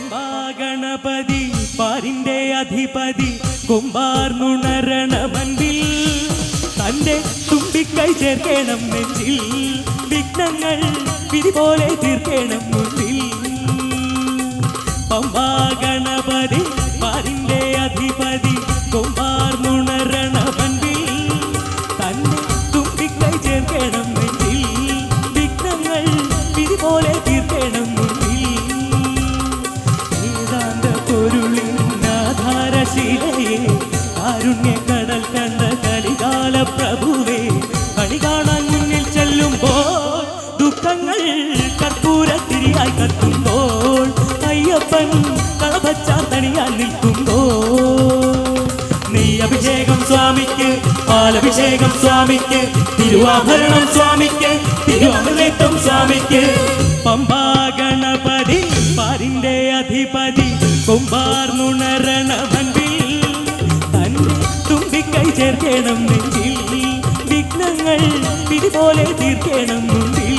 പമ്പാഗണപതി പാരിന്റെ അധിപതി കുമ്പാർന്നുണരണ മൻപിൽ തന്റെ തുമ്പിക്കൈ ചേർക്കണം നെഞ്ചിൽ വിഘ്നങ്ങൾ വിധി പോലെ തീർക്കണം മുന്നിൽ. പമ്പാഗണപതി പാരിന്റെ അധിപതി കുമ്പാർന്നുണരണ മൻപിൽ തന്റെ തുമ്പിക്കൈ ചേർക്കണം നെഞ്ചിൽ വിഘ്നങ്ങൾ വിധി പോലെ തീർക്കണം മുന്നിൽ. കാരുണ്യക്കടൽ കണ്ട കലികാല പ്രഭുവേ കണി കാണാൻ മുന്നിൽ ചെല്ലുമ്പോൾ ദുഃഖങ്ങൾ കർപ്പൂരത്തിരിയായി കത്തുമ്പോൾ അയ്യപ്പൻ കളഭച്ചാത്തണിയാൻ നിൽക്കുമ്പോൾ നെയ്യഭിഷേകം സ്വാമിക്ക് പാലഭിഷേകം സ്വാമിക്ക് തിരുവാഭരണം സ്വാമിക്ക് തിരുവമൃതം സ്വാമിക്ക്. പമ്പാഗണപതി പാരിന്റെ അധിപതി കുമ്പാർന്നുണരണ മൻപിൽ തന്റെ തുമ്പിക്കൈ ചേർക്കണം നെഞ്ചിൽ വിഘ്നങ്ങൾ വിധി പോലെ തീർക്കണം മുന്നിൽ.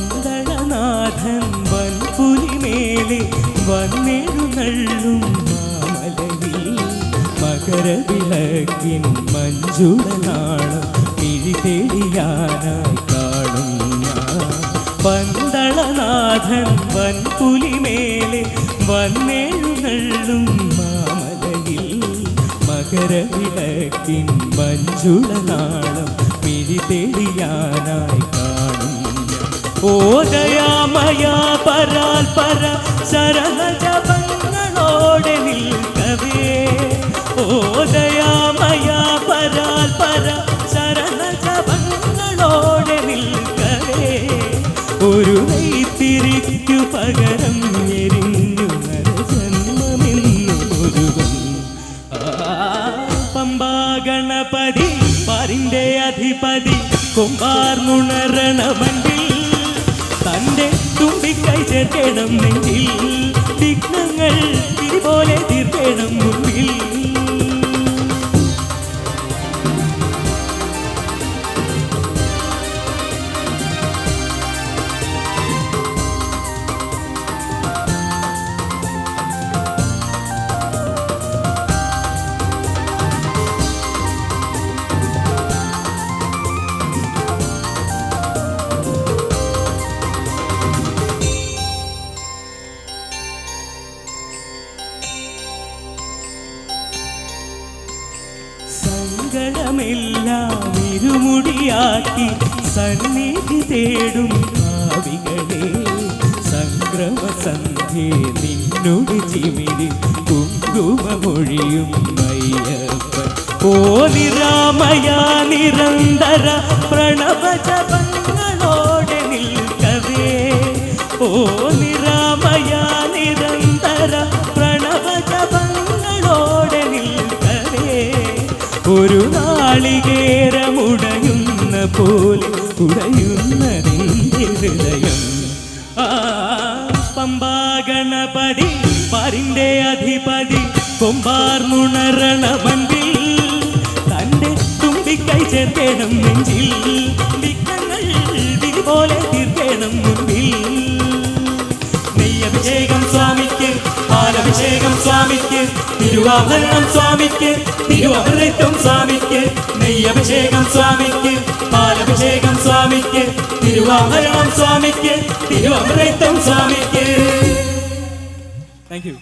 പന്തളനാഥൻ വൻപുലിമേലെ വന്നെഴുന്നള്ളും മാമലയിൽ മകരവിളക്കിൻ മഞ്ജുളനാളം പിഴിതെളിയാനായി കാണും ഞാൻ. പന്തളനാഥൻ വൻപുലിമേലെ വന്നെഴുന്നള്ളും മാമലയിൽ മകരവിളക്കിൻ മഞ്ജുളനാളം പിഴിതെളിയാനായി കാണും. ഓ ദയാമയാ പരാൽ പര ശരണജപങ്ങളോടെ നിൽക്കവേ. ഓ ദയാമയാ പരാൽ പര ശരണജപങ്ങളോടെ നിൽക്കവേ. ഒരു നെയ്ത്തിരിക്കു പകരം എരിഞ്ഞു നരജന്മമെന്നു ഒരുവൻ. പമ്പാഗണപതി പാരിന്റെ അധിപതി കുമ്പാർന്നുണരണ മൻപിൽ തന്റെ തുമ്പിക്കൈ ചേർക്കണം നെഞ്ചിൽ വിഘ്നങ്ങൾ വിധി പോലെ തീർക്കണം മുന്നിൽ. സങ്കടമെല്ലാം ഇരുമുടിയാക്കി സന്നിധി തേടും ഭാവികളെ സംക്രമസന്ധ്യേ നിന്നോട് ചിമിരി കുങ്കുമമൊഴിയും അയ്യപ്പൻ. ഓ നിരാമയ നിരന്തര പ്രണവജപങ്ങളോടെ നിൽക്കവേ. ഓ നിരാമയ നിരന്തര പ്രണവജപങ്ങളോടെ നിൽക്കവേ. ഒരു നാളികേരമുടയുന്ന പോലെ ഉടയുന്നതിൻ്റെ ഹൃദയം. പമ്പാഗണപതി പാരിന്റെ അധിപതി കുമ്പാർന്നുണരണ മൻപിൽ തന്റെ തുമ്പിക്കൈ ചേർക്കണം നെഞ്ചിൽ വിഘ്നങ്ങൾ വിധി പോലെ തീർക്കണം മുന്നിൽ. നെയ്യഭിഷേകം സ്വാമിക്ക് പാലഭിഷേകം സ്വാമിക്ക് തിരുവാഭരണം സ്വാമിക്ക്, തിരുവമൃതത്വം സ്വാമിക്ക്, നെയ്യഭിഷേകം സ്വാമിക്ക്, പാലഭിഷേകം സ്വാമിക്ക്, തിരുവാഭരണം സ്വാമിക്ക്, തിരുവമൃതത്വം സ്വാമിക്ക്. Thank you.